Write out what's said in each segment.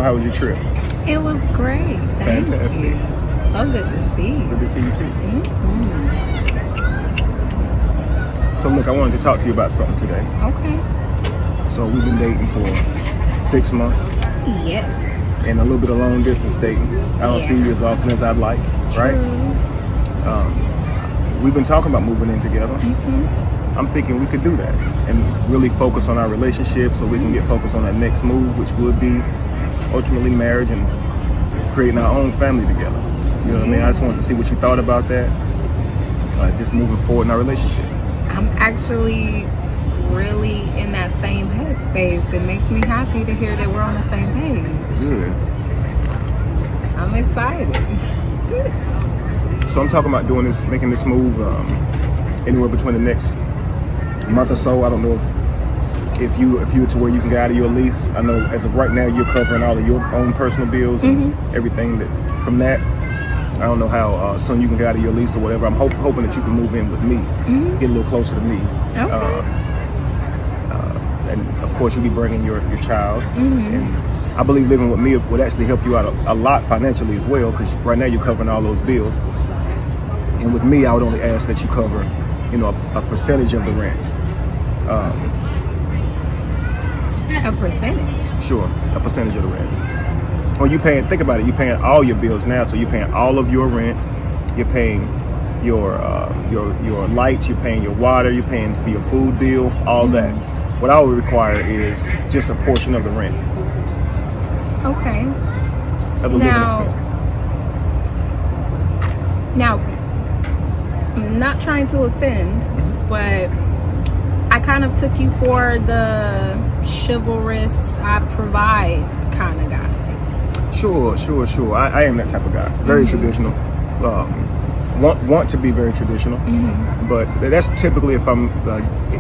how was your trip? It was great. Thank Fantastic. you. So good to see you. Good to see you too. Mm-hmm. So look, I wanted to talk to you about something today. Okay. So we've been dating for 6 months Yes. and a little bit of long distance dating. I don't see you as often as I'd like, right? We've been talking about moving in together. Mm-hmm. I'm thinking we could do that and really focus on our relationship so we can get focused on that next move, which would be ultimately marriage and creating our own family together. You know what I mean? I just wanted to see what you thought about that, just moving forward in our relationship. I'm actually really in that same headspace. It makes me happy to hear that we're on the same page. Good. I'm excited. So I'm talking about doing this, making this move anywhere between the next month or so. I don't know if you were to where you can get out of your lease. I know as of right now you're covering all of your own personal bills and everything that from that. I don't know how soon you can get out of your lease or whatever. I'm hoping that you can move in with me, get a little closer to me. Okay. And of course you'll be bringing your child. And I believe living with me would actually help you out a lot financially as well, because right now you're covering all those bills. And with me, I would only ask that you cover, a percentage of the rent. A percentage? Sure, a percentage of the rent. Well, think about it, you're paying all your bills now, so you're paying all of your rent, you're paying your lights, you're paying your water, you're paying for your food bill, all that. What I would require is just a portion of the rent. Okay. Of the living expenses. Now, I'm not trying to offend, but I kind of took you for the chivalrous, I provide kind of guy. Sure. I am that type of guy. Very traditional. Want to be very traditional, but that's typically if I'm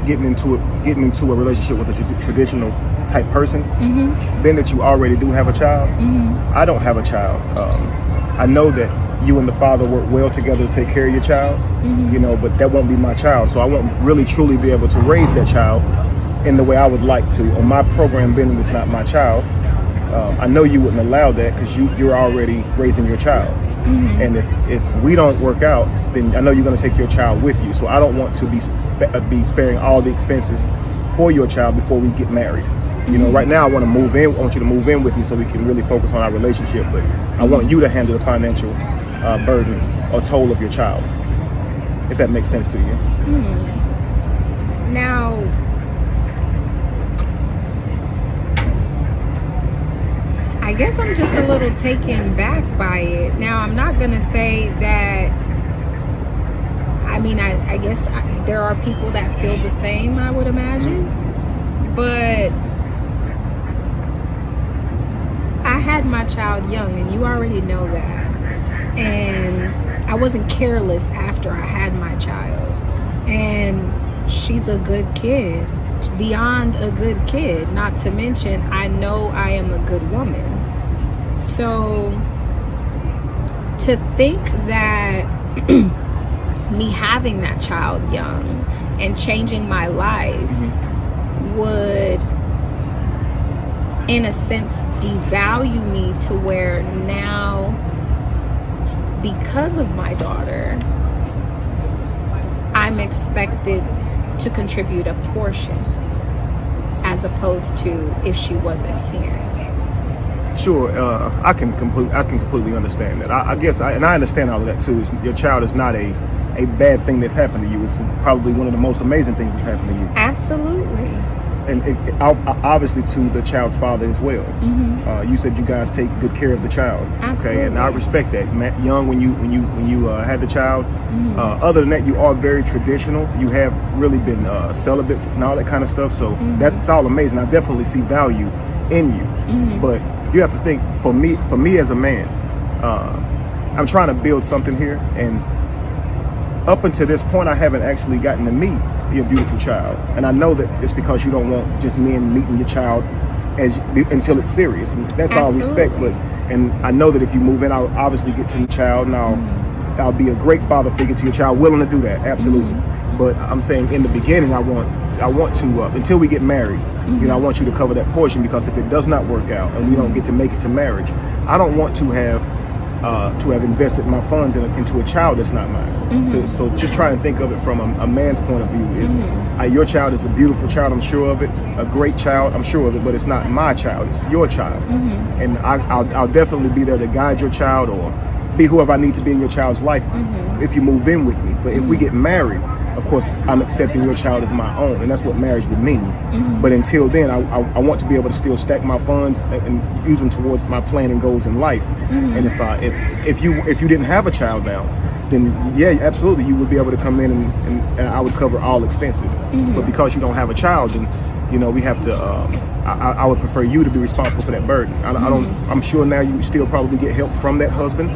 getting into a relationship with a traditional type person. Then that you already do have a child. I don't have a child. I know that you and the father work well together to take care of your child, but that won't be my child. So I won't really truly be able to raise that child in the way I would like to. On my program, being it's not my child, I know you wouldn't allow that because you're already raising your child. And if we don't work out, then I know you're going to take your child with you. So I don't want to be sparing all the expenses for your child before we get married. Right now I want you to move in with me so we can really focus on our relationship. But I want you to handle the financial burden or toll of your child, if that makes sense to you. Now, I guess I'm just a little taken back by it. Now, I'm not going to say that, I guess there are people that feel the same, I would imagine. But I had my child young, and you already know that. And I wasn't careless after I had my child. And she's a good kid. Beyond a good kid, not to mention I know I am a good woman. So to think that me having that child young and changing my life would in a sense devalue me to where now, because of my daughter, I'm expected to contribute a portion as opposed to if she wasn't here. Sure, I can completely understand that. I guess, I understand all of that too. Your child is not a bad thing that's happened to you. It's probably one of the most amazing things that's happened to you. Absolutely. And obviously to the child's father as well. You said you guys take good care of the child. Absolutely. Okay, and I respect that. Young, when you had the child, other than that, you are very traditional. You have really been celibate and all that kind of stuff. So that's all amazing. I definitely see value in you. But you have to think, for me as a man, I'm trying to build something here, and up until this point, I haven't actually gotten to meet your beautiful child. And I know that it's because you don't want just men meeting your child until it's serious. And that's all respect. And I know that if you move in, I'll obviously get to the child, and I'll be a great father figure to your child, willing to do that, absolutely. But I'm saying in the beginning, I want to until we get married, You know, I want you to cover that portion, because if it does not work out and we don't get to make it to marriage, I don't want to have invested my funds into a child that's not mine. So just try and think of it from a man's point of view. Is your child is a beautiful child, I'm sure of it, a great child, I'm sure of it, but it's not my child, it's your child. And I'll definitely be there to guide your child, or be whoever I need to be in your child's life if you move in with me. But if we get married, of course, I'm accepting your child as my own, and that's what marriage would mean. But until then, I want to be able to still stack my funds and use them towards my plan and goals in life. And if you didn't have a child now, then yeah, absolutely, you would be able to come in and I would cover all expenses. But because you don't have a child, then you know we have to. I would prefer you to be responsible for that burden. I'm sure now you still probably get help from that husband.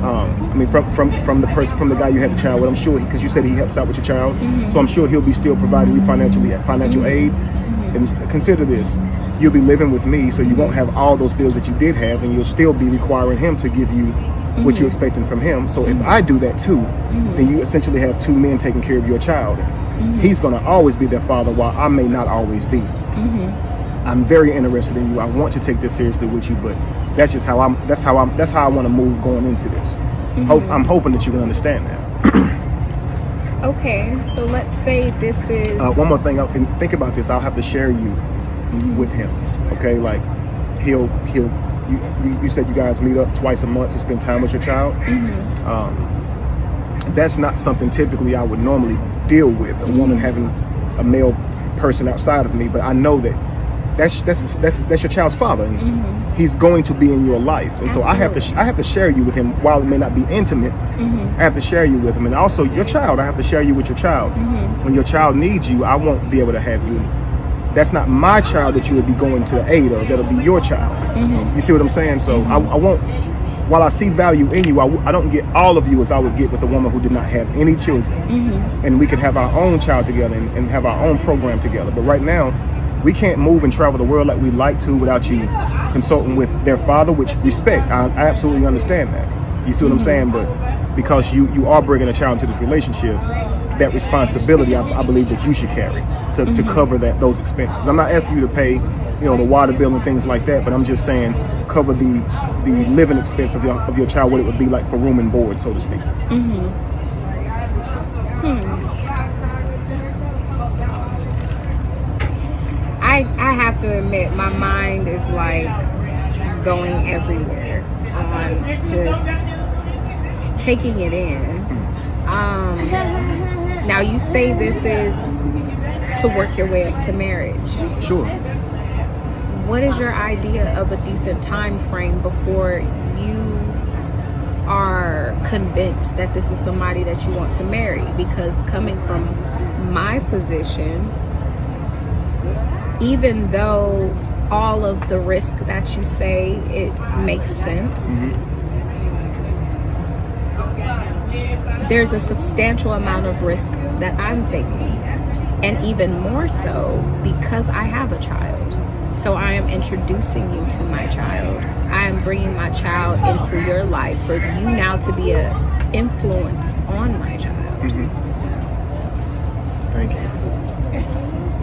I mean, from the guy you had the child with. I'm sure, because you said he helps out with your child, so I'm sure he'll be still providing you financial aid. And consider this: you'll be living with me, so you won't have all those bills that you did have, and you'll still be requiring him to give you what you're expecting from him. So if I do that too, then you essentially have two men taking care of your child. He's going to always be their father, while I may not always be. I'm very interested in you. I want to take this seriously with you, but that's just how that's how I want to move going into this. I'm hoping that you can understand that. Okay, so let's say this is one more thing. And think about this. I'll have to share you with him. Okay, like you said you guys meet up twice a month to spend time with your child. That's not something typically I would normally deal with, a woman having a male person outside of me, but I know that that's your child's father, and he's going to be in your life, and so I have to share you with him. While it may not be intimate, I have to share you with him. And also your child, I have to share you with your child. When your child needs you, I won't be able to have you. That's not my child that you would be going to the aid of. That'll be your child. You see what I'm saying? So I won't. While I see value in you, I don't get all of you as I would get with a woman who did not have any children. And we could have our own child together and have our own program together. But right now, we can't move and travel the world like we'd like to without you consulting with their father, which respect. I absolutely understand that. You see what I'm saying? But because you are bringing a child into this relationship, that responsibility, I believe that you should carry to cover those expenses. I'm not asking you to pay, the water bill and things like that, but I'm just saying cover the living expense of your child, what it would be like for room and board, so to speak. I have to admit, my mind is like going everywhere on just taking it in. Now you say this is to work your way up to marriage. Sure. What is your idea of a decent time frame before you are convinced that this is somebody that you want to marry? Because coming from my position, even though all of the risk that you say, it makes sense, there's a substantial amount of risk that I'm taking, and even more so because I have a child. So I am introducing you to my child. I am bringing my child into your life for you now to be an influence on my child. Thank you.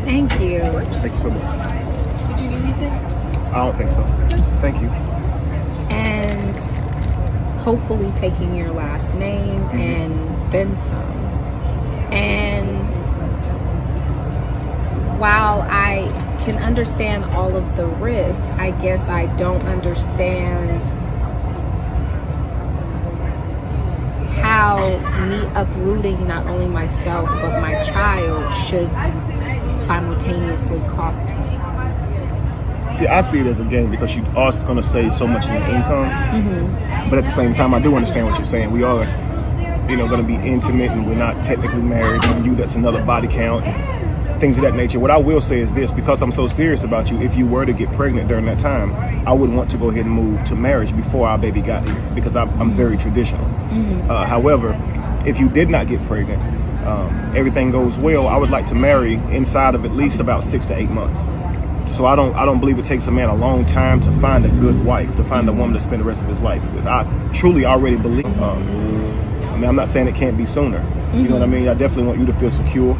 Thank you. Thank you so much. Did you need anything? I don't think so. Thank you. And hopefully taking your last name and then some. And while I can understand all of the risks, I guess I don't understand how me uprooting not only myself but my child should simultaneously cost me. See, I see it as a game because you are going to save so much in your income. But at the same time, I do understand what you're saying. We are, going to be intimate, and we're not technically married. And you, that's another body count, things of that nature. What I will say is this: because I'm so serious about you, if you were to get pregnant during that time, I would want to go ahead and move to marriage before our baby got here, because I'm very traditional. However, if you did not get pregnant, everything goes well, I would like to marry inside of at least about 6 to 8 months. So I don't believe it takes a man a long time to find a good wife, to find a woman to spend the rest of his life with. I truly already believe. I'm not saying it can't be sooner. You know what I mean? I definitely want you to feel secure.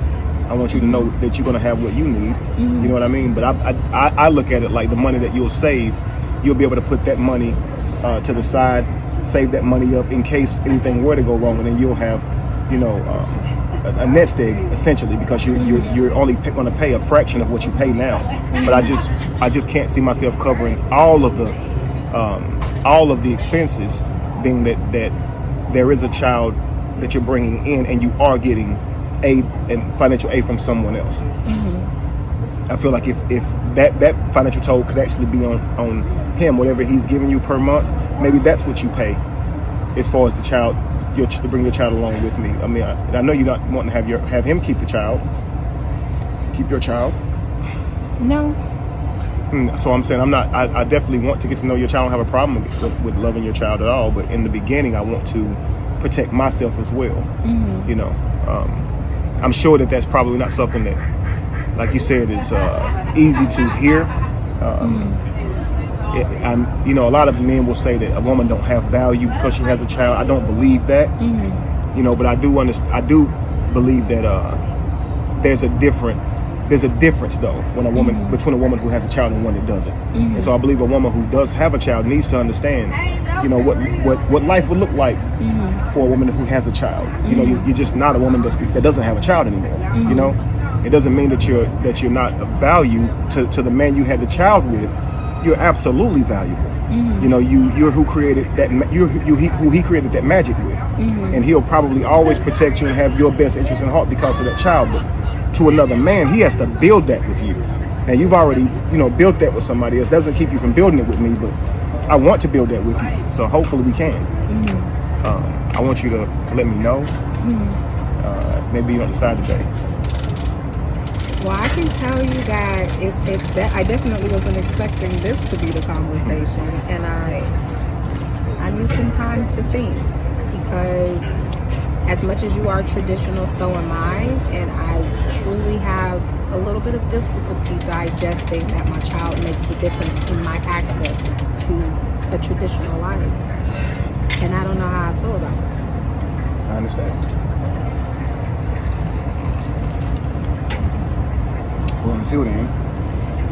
I want you to know that you're going to have what you need. You know what I mean? But I look at it like the money that you'll save, you'll be able to put that money to the side, save that money up in case anything were to go wrong, and then you'll have, a nest egg essentially, because you're only going to pay a fraction of what you pay now. But I just can't see myself covering all of the expenses, being that there is a child that you're bringing in and you are getting aid and financial aid from someone else. I feel like if that financial toll could actually be on him, whatever he's giving you per month, maybe that's what you pay as far as the child, to bring your child along with me. I mean, I know you're not wanting to have him keep your child. No. So I'm saying I definitely want to get to know your child. I don't have a problem with loving your child at all, but in the beginning I want to protect myself as well. I'm sure that that's probably not something that, like you said, is easy to hear. A lot of men will say that a woman don't have value because she has a child. I don't believe that. But I do believe that there's a difference though between a woman who has a child and one that doesn't. And so I believe a woman who does have a child needs to understand, what life would look like for a woman who has a child. You're just not a woman that doesn't have a child anymore. It doesn't mean that you're not of value to the man you had the child with. You're absolutely valuable. You're who created that. Who he created that magic with, and he'll probably always protect you and have your best interest in heart because of that child. But to another man, he has to build that with you. And you've already, built that with somebody else. Doesn't keep you from building it with me, but I want to build that with you. So hopefully we can. I want you to let me know. Maybe you don't decide today. Well, I can tell you that I definitely wasn't expecting this to be the conversation, and I need some time to think, because as much as you are traditional, so am I, and I truly have a little bit of difficulty digesting that my child makes the difference in my access to a traditional life, and I don't know how I feel about it. I understand. Well, until then,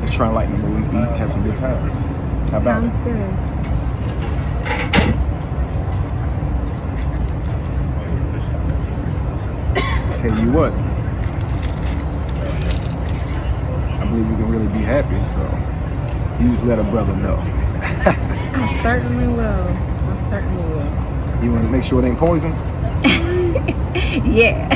let's try and lighten the mood and eat, have some good times. How about Sounds good. Tell you what, I believe we can really be happy, so you just let a brother know. I certainly will. You want to make sure it ain't poison? Yeah.